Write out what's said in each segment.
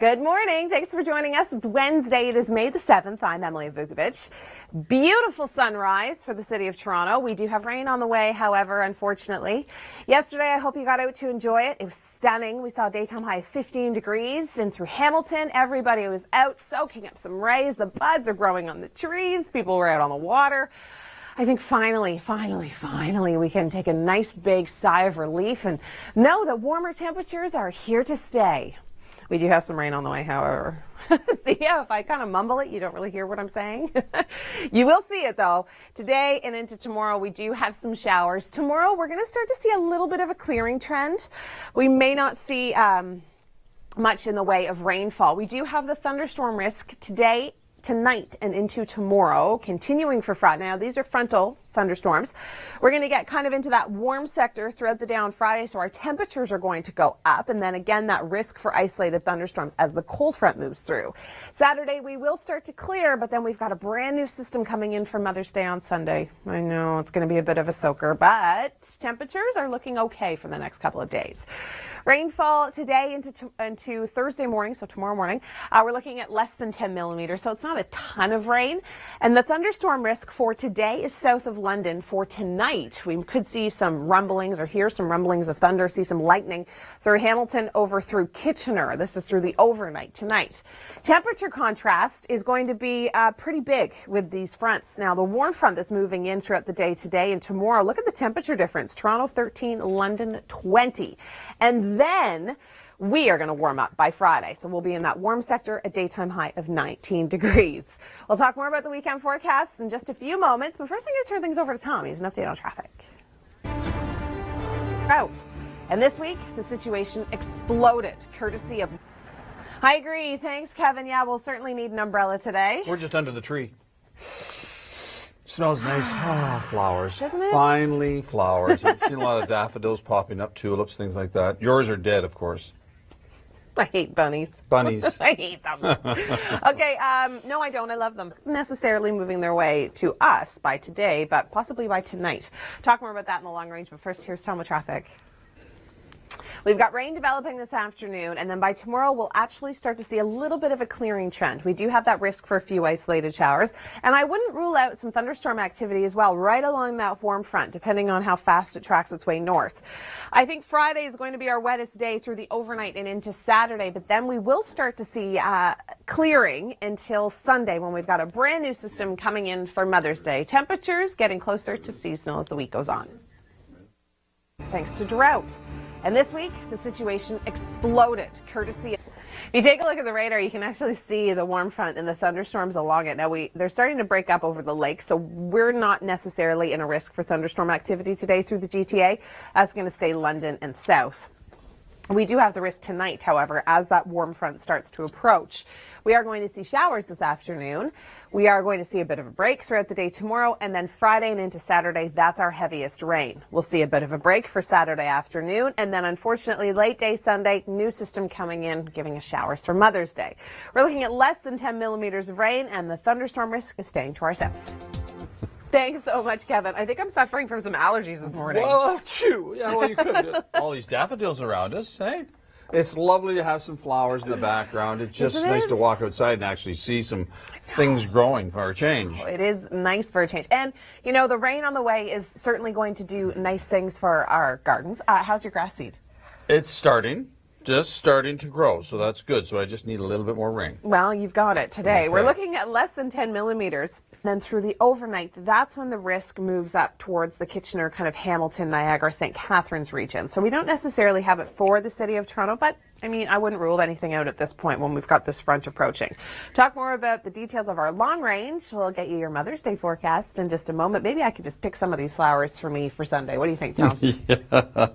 Good morning. Thanks for joining us. It's Wednesday. It is May the 7th. I'm Emily Vukovic. Beautiful sunrise for the city of Toronto. We do have rain on the way, however, unfortunately. Yesterday, I hope you got out to enjoy it. It was stunning. We saw a daytime high of 15 degrees, and through Hamilton, everybody was out soaking up some rays. The buds are growing on the trees. People were out on the water. I think finally, we can take a nice big sigh of relief and know that warmer temperatures are here to stay. We do have some rain on the way, however. See, yeah, if I kind of mumble it, you don't really hear what I'm saying. You will see it, though. Today and into tomorrow, we do have some showers. Tomorrow, we're going to start to see a little bit of a clearing trend. We may not see much in the way of rainfall. We do have the thunderstorm risk today, tonight, and into tomorrow, continuing for Friday. Now, these are frontal thunderstorms. We're going to get kind of into that warm sector throughout the day on Friday, so our temperatures are going to go up, and then again that risk for isolated thunderstorms as the cold front moves through. Saturday we will start to clear, but then we've got a brand new system coming in for Mother's Day on Sunday. I know it's going to be a bit of a soaker, but temperatures are looking okay for the next couple of days. Rainfall today into Thursday morning, so tomorrow morning, we're looking at less than 10 millimeters, so it's not a ton of rain. And the thunderstorm risk for today is south of London. For tonight, we could see some rumblings or hear some rumblings of thunder, see some lightning through Hamilton over through Kitchener. This is through the overnight tonight. Temperature contrast is going to be pretty big with these fronts. Now, the warm front that's moving in throughout the day today and tomorrow, look at the temperature difference. Toronto 13, London 20. And then we are going to warm up by Friday, so we'll be in that warm sector, a daytime high of 19 degrees. We'll talk more about the weekend forecast in just a few moments, but first I'm going to turn things over to Tom. He's an update on traffic. Out. And this week, the situation exploded, courtesy of... I agree. Thanks, Kevin. Yeah, we'll certainly need an umbrella today. We're just under the tree. Smells nice. Ah, flowers. Doesn't it? Finally, flowers. I've seen a lot of daffodils popping up, tulips, things like that. Yours are dead, of course. I hate bunnies. Bunnies. I hate them. Okay, no, I don't. I love them. Necessarily moving their way to us by today, but possibly by tonight. Talk more about that in the long range, but first, here's Tom with traffic. We've got rain developing this afternoon, and then by tomorrow we'll actually start to see a little bit of a clearing trend. We do have that risk for a few isolated showers, and I wouldn't rule out some thunderstorm activity as well right along that warm front, depending on how fast it tracks its way north. I think Friday is going to be our wettest day through the overnight and into Saturday, but then we will start to see clearing until Sunday when we've got a brand new system coming in for Mother's Day. Temperatures getting closer to seasonal as the week goes on. Thanks to drought. And this week, the situation exploded, courtesy of... If you take a look at the radar, you can actually see the warm front and the thunderstorms along it. Now, they're starting to break up over the lake, so we're not necessarily in a risk for thunderstorm activity today through the GTA. That's going to stay London and south. We do have the risk tonight, however, as that warm front starts to approach. We are going to see showers this afternoon. We are going to see a bit of a break throughout the day tomorrow, and then Friday and into Saturday, that's our heaviest rain. We'll see a bit of a break for Saturday afternoon, and then unfortunately late day Sunday, new system coming in, giving us showers for Mother's Day. We're looking at less than 10 millimeters of rain, and the thunderstorm risk is staying to our south. Thanks so much, Kevin. I think I'm suffering from some allergies this morning. Well, phew. Yeah, well, you could. All these daffodils around us, hey? It's lovely to have some flowers in the background. It's just nice to walk outside and actually see some things growing for a change. It is nice for a change. And, you know, the rain on the way is certainly going to do nice things for our gardens. How's your grass seed? It's just starting to grow, so that's good. So I just need a little bit more rain. Well, you've got it today. Okay. We're looking at less than 10 millimeters. Then through the overnight, that's when the risk moves up towards the Kitchener, kind of Hamilton, Niagara, St. Catharines region. So we don't necessarily have it for the city of Toronto, but I mean, I wouldn't rule anything out at this point when we've got this front approaching. Talk more about the details of our long range. We'll get you your Mother's Day forecast in just a moment. Maybe I could just pick some of these flowers for me for Sunday. What do you think, Tom? Yeah.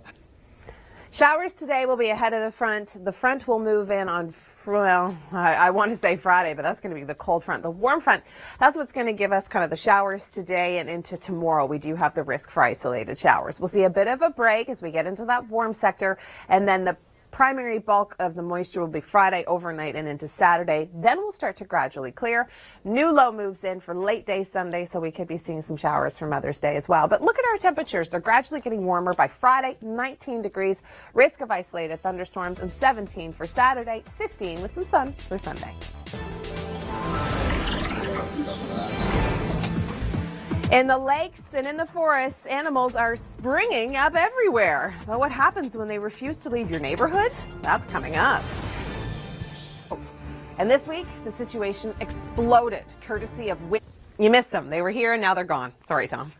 Showers today will be ahead of the front. The front will move in on, well, I want to say Friday, but that's going to be the cold front. The warm front, that's what's going to give us kind of the showers today and into tomorrow. We do have the risk for isolated showers. We'll see a bit of a break as we get into that warm sector, and then the Primary bulk of the moisture will be Friday overnight and into Saturday. Then we'll start to gradually clear. New low moves in for late day Sunday, so we could be seeing some showers for Mother's Day as well. But look at our temperatures. They're gradually getting warmer. By Friday, 19 degrees, risk of isolated thunderstorms, and 17 for Saturday, 15 with some sun for Sunday. In the lakes and in the forests, animals are springing up everywhere. But what happens when they refuse to leave your neighborhood? That's coming up. And this week, the situation exploded, courtesy of... You missed them. They were here and now they're gone. Sorry, Tom.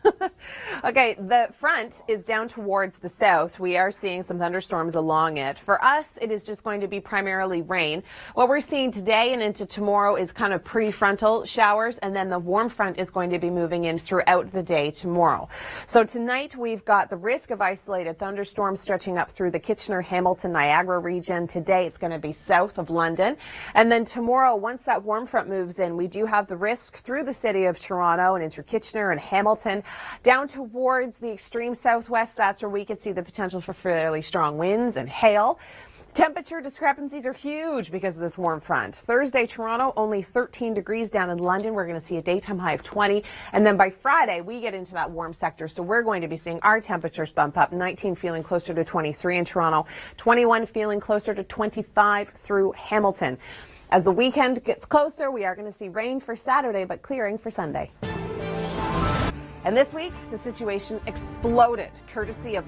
Okay, the front is down towards the south. We are seeing some thunderstorms along it. For us, it is just going to be primarily rain. What we're seeing today and into tomorrow is kind of prefrontal showers, and then the warm front is going to be moving in throughout the day tomorrow. So tonight we've got the risk of isolated thunderstorms stretching up through the Kitchener, Hamilton, Niagara region. Today it's going to be south of London. And then tomorrow, once that warm front moves in, we do have the risk through the city of Toronto and into Kitchener and Hamilton down towards the extreme southwest. That's where we could see the potential for fairly strong winds and hail. Temperature discrepancies are huge because of this warm front. Thursday, Toronto, only 13 degrees. Down in London, we're going to see a daytime high of 20. And then by Friday, we get into that warm sector. So we're going to be seeing our temperatures bump up. 19 feeling closer to 23 in Toronto, 21 feeling closer to 25 through Hamilton. As the weekend gets closer, we are going to see rain for Saturday, but clearing for Sunday. And this week, the situation exploded, courtesy of...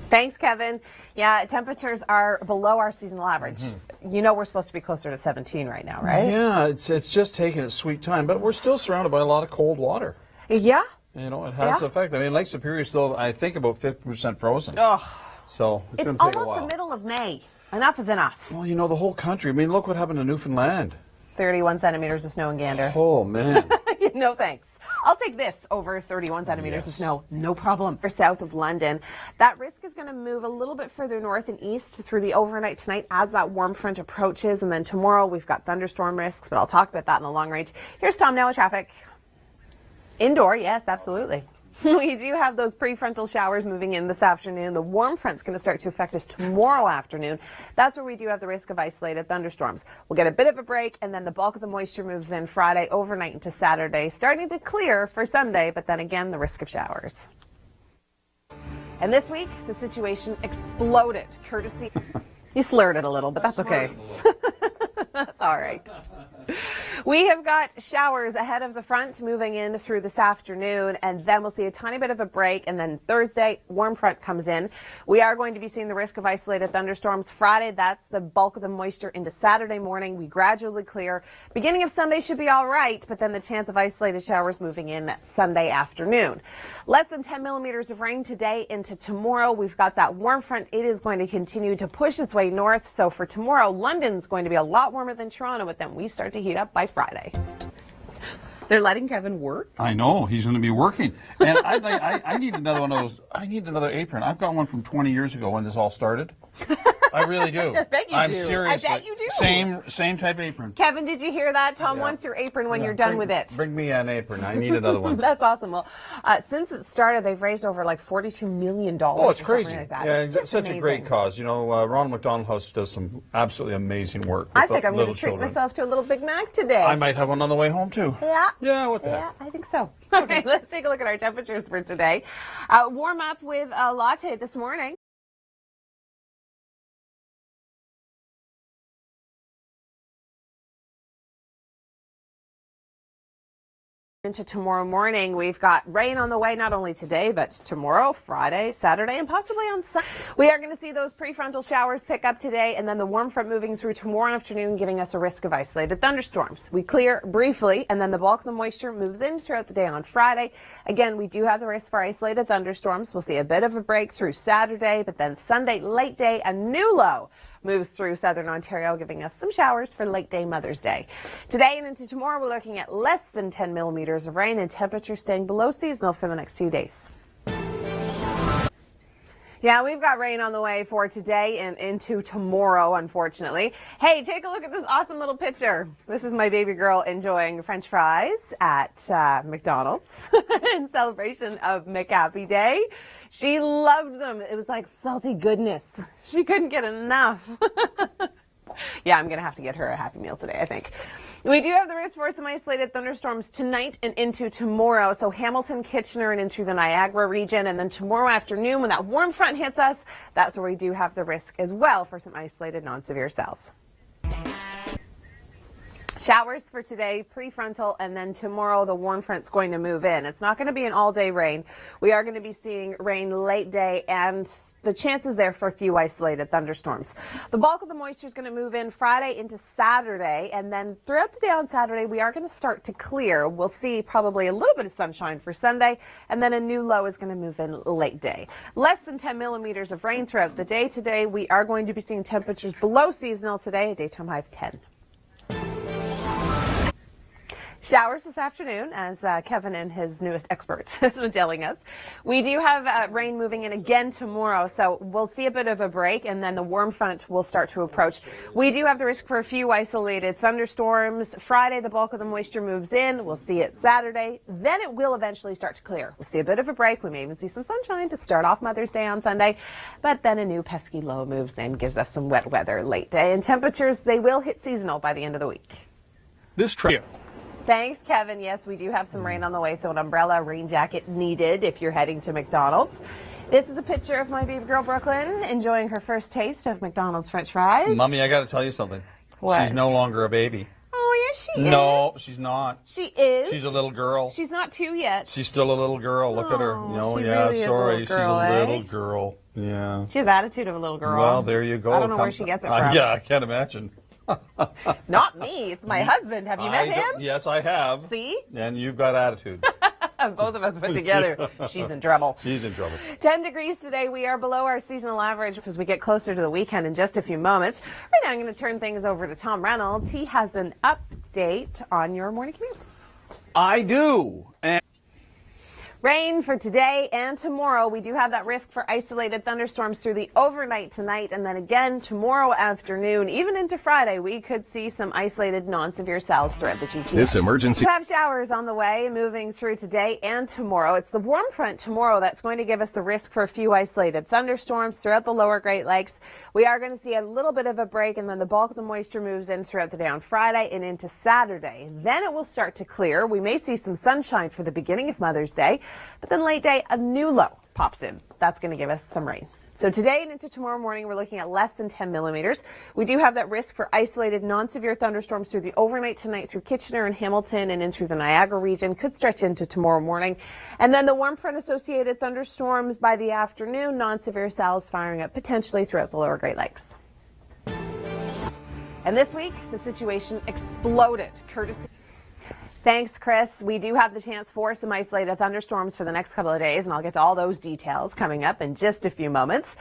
Thanks, Kevin. Yeah, temperatures are below our seasonal average. You know we're supposed to be closer to 17 right now, right? Yeah, it's just taking its sweet time, but we're still surrounded by a lot of cold water. Yeah. You know, it has an effect. I mean, Lake Superior is still, I think, about 50% frozen. Oh. So it's going It's to take a while. almost the middle of May. Enough is enough. Well, you know, the whole country. I mean, look what happened to Newfoundland. 31 centimeters of snow in Gander. Oh, man. No thanks. I'll take this over 31 centimeters of snow. No problem. For south of London, that risk is going to move a little bit further north and east through the overnight tonight as that warm front approaches. And then tomorrow we've got thunderstorm risks, but I'll talk about that in the long range. Here's Tom now with traffic. Indoor, yes, absolutely. We do have those prefrontal showers moving in this afternoon. The warm front's going to start to affect us tomorrow afternoon. That's where we do have the risk of isolated thunderstorms. We'll get a bit of a break, and then the bulk of the moisture moves in Friday overnight into Saturday, starting to clear for Sunday, but then again, the risk of showers. And this week, the situation exploded, courtesy... You slurred it a little, but that's okay. That's all right. We have got showers ahead of the front moving in through this afternoon, and then we'll see a tiny bit of a break, and then Thursday, warm front comes in. We are going to be seeing the risk of isolated thunderstorms. Friday, that's the bulk of the moisture into Saturday morning. We gradually clear. Beginning of Sunday should be all right, but then the chance of isolated showers moving in Sunday afternoon. Less than 10 millimeters of rain today into tomorrow. We've got that warm front. It is going to continue to push its way north. So for tomorrow, London's going to be a lot warmer than Toronto, but then we start to heat up by Friday. They're letting Kevin work? I know. He's going to be working. And I need another one of those. I need another apron. I've got one from 20 years ago when this all started. I really do. I bet you I'm do. serious. I bet you do. Same type apron. Kevin, did you hear that? Tom wants your apron when you're done with it. Bring me an apron. I need another one. That's awesome. Well, since it started, they've raised over like $42 million. Oh, it's crazy. Like that. Yeah, it's it's such amazing. a great cause. You know, Ronald McDonald House does some absolutely amazing work. I with think I'm going to little treat children. myself to a little Big Mac today. I might have one on the way home, too. Yeah. Yeah, what the Yeah, heck? I think so. Okay, let's take a look at our temperatures for today. Warm up with a latte this morning. Into tomorrow morning, we've got rain on the way, not only today, but tomorrow, Friday, Saturday, and possibly on Sunday. We are going to see those prefrontal showers pick up today, and then the warm front moving through tomorrow afternoon, giving us a risk of isolated thunderstorms. We clear briefly, and then the bulk of the moisture moves in throughout the day on Friday. Again, we do have the risk for isolated thunderstorms. We'll see a bit of a break through Saturday, but then Sunday, late day, a new low moves through southern Ontario, giving us some showers for late day Mother's Day. Today and into tomorrow, we're looking at less than 10 millimeters of rain and temperatures staying below seasonal for the next few days. Yeah, we've got rain on the way for today and into tomorrow, unfortunately. Hey, take a look at this awesome little picture. This is my baby girl enjoying French fries at McDonald's in celebration of McHappy Day. She loved them. It was like salty goodness. She couldn't get enough. Yeah, I'm going to have to get her a Happy Meal today, I think. We do have the risk for some isolated thunderstorms tonight and into tomorrow. So Hamilton, Kitchener, and into the Niagara region. And then tomorrow afternoon, when that warm front hits us, that's where we do have the risk as well for some isolated non-severe cells. Showers for today, prefrontal, and then tomorrow the warm front's going to move in. It's not going to be an all-day rain. We are going to be seeing rain late day, and the chances there for a few isolated thunderstorms. The bulk of the moisture is going to move in Friday into Saturday, and then throughout the day on Saturday, we are going to start to clear. We'll see probably a little bit of sunshine for Sunday, and then a new low is going to move in late day. Less than 10 millimeters of rain throughout the day today. We are going to be seeing temperatures below seasonal today, a daytime high of 10. Showers this afternoon, as Kevin and his newest expert has been telling us. We do have rain moving in again tomorrow, so we'll see a bit of a break, and then the warm front will start to approach. We do have the risk for a few isolated thunderstorms. Friday, the bulk of the moisture moves in. We'll see it Saturday. Then it will eventually start to clear. We'll see a bit of a break. We may even see some sunshine to start off Mother's Day on Sunday, but then a new pesky low moves in, gives us some wet weather late day, and temperatures, they will hit seasonal by the end of the week. Thanks, Kevin. Yes, we do have some rain on the way, so an umbrella, rain jacket needed if you're heading to McDonald's. This is a picture of my baby girl, Brooklyn, enjoying her first taste of McDonald's French fries. Mommy, I got to tell you something. What? She's no longer a baby. Oh, yes, she is. No, she's not. She is. She's a little girl. She's not 2 yet. She's still a little girl. Look at her. Oh, she Yeah, really is a sorry. little girl, She's a little eh? girl. Yeah. She has attitude of a little girl. Well, there you go. I don't know where she gets it from. Yeah, I can't imagine. Not me. It's my husband. Have you met him? Yes, I have. See? And you've got attitude. Both of us put together. She's in trouble. She's in trouble. 10 degrees today. We are below our seasonal average as we get closer to the weekend in just a few moments. Right now, I'm going to turn things over to Tom Reynolds. He has an update on your morning commute. I do. And Rain for today and tomorrow. We do have that risk for isolated thunderstorms through the overnight tonight, and then again tomorrow afternoon, even into Friday, we could see some isolated non-severe cells throughout the GTA. This emergency. We have showers on the way moving through today and tomorrow. It's the warm front tomorrow that's going to give us the risk for a few isolated thunderstorms throughout the lower Great Lakes. We are going to see a little bit of a break, and then the bulk of the moisture moves in throughout the day on Friday and into Saturday. Then it will start to clear. We may see some sunshine for the beginning of Mother's Day. But then late day, a new low pops in. That's going to give us some rain. So today and into tomorrow morning, we're looking at less than 10 millimeters. We do have that risk for isolated non-severe thunderstorms through the overnight tonight through Kitchener and Hamilton and in through the Niagara region. Could stretch into tomorrow morning. And then the warm front associated thunderstorms by the afternoon, non-severe cells firing up potentially throughout the lower Great Lakes. And this week, the situation exploded, courtesy. Thanks, Chris. We do have the chance for some isolated thunderstorms for the next couple of days, and I'll get to all those details coming up in just a few moments.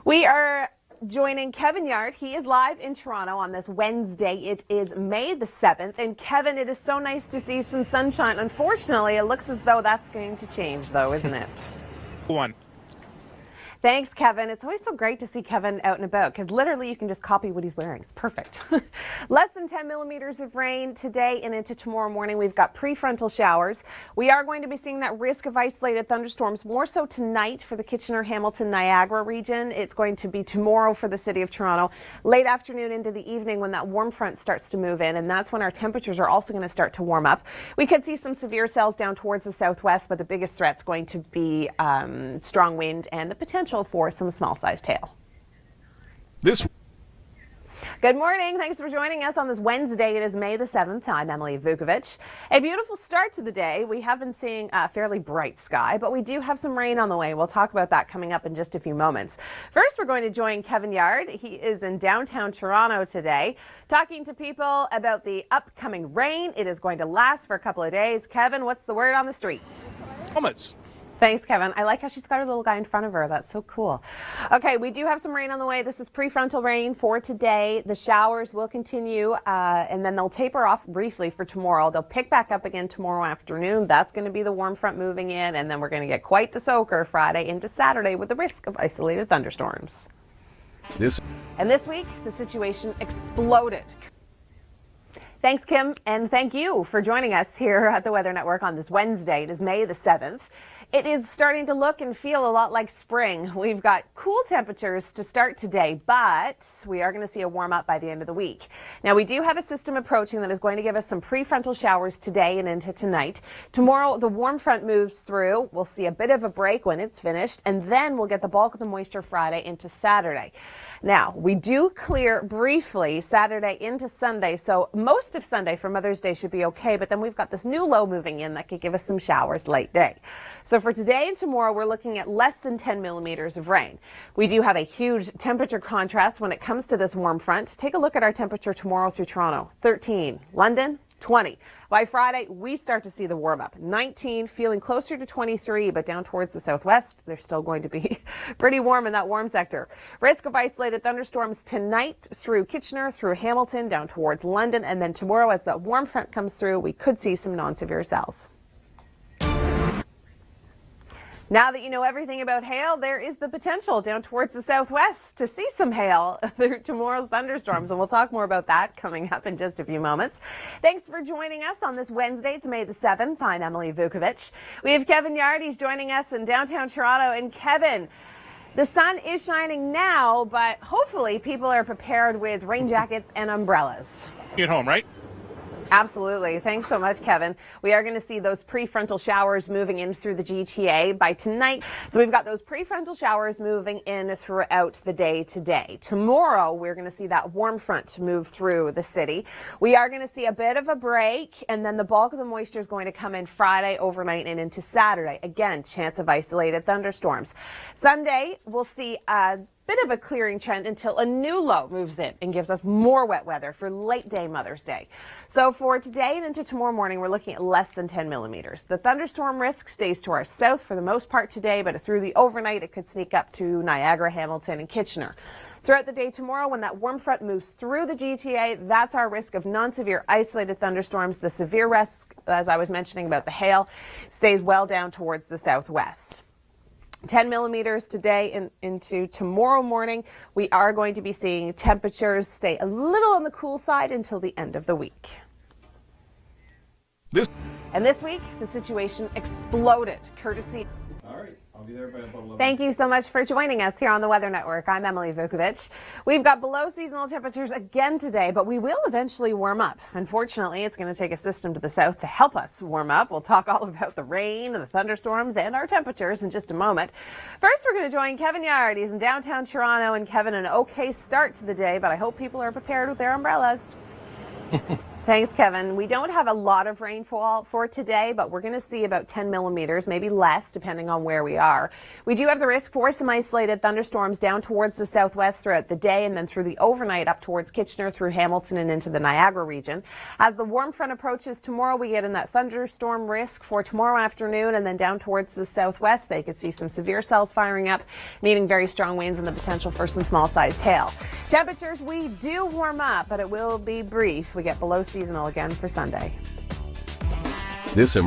We are joining Kevin Yard. He is live in Toronto on this Wednesday. It is May the 7th. And Kevin, it is so nice to see some sunshine. Unfortunately, it looks as though that's going to change, though, isn't it? One. Thanks, Kevin. It's always so great to see Kevin out and about because literally you can just copy what he's wearing. It's perfect. Less than 10 millimeters of rain today and into tomorrow morning. We've got prefrontal showers. We are going to be seeing that risk of isolated thunderstorms more so tonight for the Kitchener, Hamilton, Niagara region. It's going to be tomorrow for the city of Toronto. Late afternoon into the evening when that warm front starts to move in, and that's when our temperatures are also going to start to warm up. We could see some severe cells down towards the southwest, but the biggest threat's going to be strong wind and the potential for some small-sized hail. Good morning. Thanks for joining us on this Wednesday. It is May the 7th. I'm Emily Vukovic. A beautiful start to the day. We have been seeing a fairly bright sky, but we do have some rain on the way. We'll talk about that coming up in just a few moments. First, we're going to join Kevin Yard. He is in downtown Toronto today, talking to people about the upcoming rain. It is going to last for a couple of days. Kevin, what's the word on the street? Moments. Thanks, Kevin. I like how she's got her little guy in front of her. That's so cool. Okay, we do have some rain on the way. This is prefrontal rain for today. The showers will continue, and then they'll taper off briefly for tomorrow. They'll pick back up again tomorrow afternoon. That's going to be the warm front moving in, and then we're going to get quite the soaker Friday into Saturday with the risk of isolated thunderstorms. And this week, the situation exploded. Thanks, Kim, and thank you for joining us here at the Weather Network on this Wednesday. It is May the 7th. It is starting to look and feel a lot like spring. We've got cool temperatures to start today, but we are going to see a warm up by the end of the week. Now, we do have a system approaching that is going to give us some prefrontal showers today and into tonight. Tomorrow, the warm front moves through. We'll see a bit of a break when it's finished, and then we'll get the bulk of the moisture Friday into Saturday. Now, we do clear briefly Saturday into Sunday, so most of Sunday for Mother's Day should be okay, but then we've got this new low moving in that could give us some showers late day. So for today and tomorrow, we're looking at less than 10 millimeters of rain. We do have a huge temperature contrast when it comes to this warm front. Take a look at our temperature tomorrow through Toronto. 13, London, 20. By Friday, we start to see the warm up. 19, feeling closer to 23, but down towards the southwest, they're still going to be pretty warm in that warm sector. Risk of isolated thunderstorms tonight through Kitchener, through Hamilton, down towards London, and then tomorrow as the warm front comes through, we could see some non-severe cells. Now that you know everything about hail, there is the potential down towards the southwest to see some hail through tomorrow's thunderstorms, and we'll talk more about that coming up in just a few moments. Thanks for joining us on this Wednesday. It's May the 7th. I'm Emily Vukovic. We have Kevin Yard. He's joining us in downtown Toronto. And Kevin, the sun is shining now, but hopefully people are prepared with rain jackets and umbrellas. You at home, right? Absolutely. Thanks so much, Kevin. We are going to see those prefrontal showers moving in through the GTA by tonight. So we've got those prefrontal showers moving in throughout the day today. Tomorrow, we're going to see that warm front move through the city. We are going to see a bit of a break, and then the bulk of the moisture is going to come in Friday overnight and into Saturday. Again, chance of isolated thunderstorms. Sunday, we'll see a bit of a clearing trend until a new low moves in and gives us more wet weather for late day Mother's Day. So for today and into tomorrow morning, we're looking at less than 10 millimeters. The thunderstorm risk stays to our south for the most part today, but through the overnight, it could sneak up to Niagara, Hamilton, and Kitchener. Throughout the day tomorrow, when that warm front moves through the GTA, that's our risk of non-severe isolated thunderstorms. The severe risk, as I was mentioning about the hail, stays well down towards the southwest. 10 millimeters today into tomorrow morning. We are going to be seeing temperatures stay a little on the cool side until the end of the week. And this week, the situation exploded, courtesy. All right, I'll be there by about 11. Thank you so much for joining us here on the Weather Network. I'm Emily Vukovic. We've got below seasonal temperatures again today, but we will eventually warm up. Unfortunately, it's going to take a system to the south to help us warm up. We'll talk all about the rain, the thunderstorms, and our temperatures in just a moment. First, we're going to join Kevin Yard. He's in downtown Toronto, and Kevin, an okay start to the day, but I hope people are prepared with their umbrellas. Thanks, Kevin. We don't have a lot of rainfall for today, but we're going to see about 10 millimeters, maybe less, depending on where we are. We do have the risk for some isolated thunderstorms down towards the southwest throughout the day and then through the overnight up towards Kitchener, through Hamilton, and into the Niagara region. As the warm front approaches tomorrow, we get in that thunderstorm risk for tomorrow afternoon, and then down towards the southwest, they could see some severe cells firing up, meaning very strong winds and the potential for some small-sized hail. Temperatures, we do warm up, but it will be brief. We get below seasonal again for Sunday.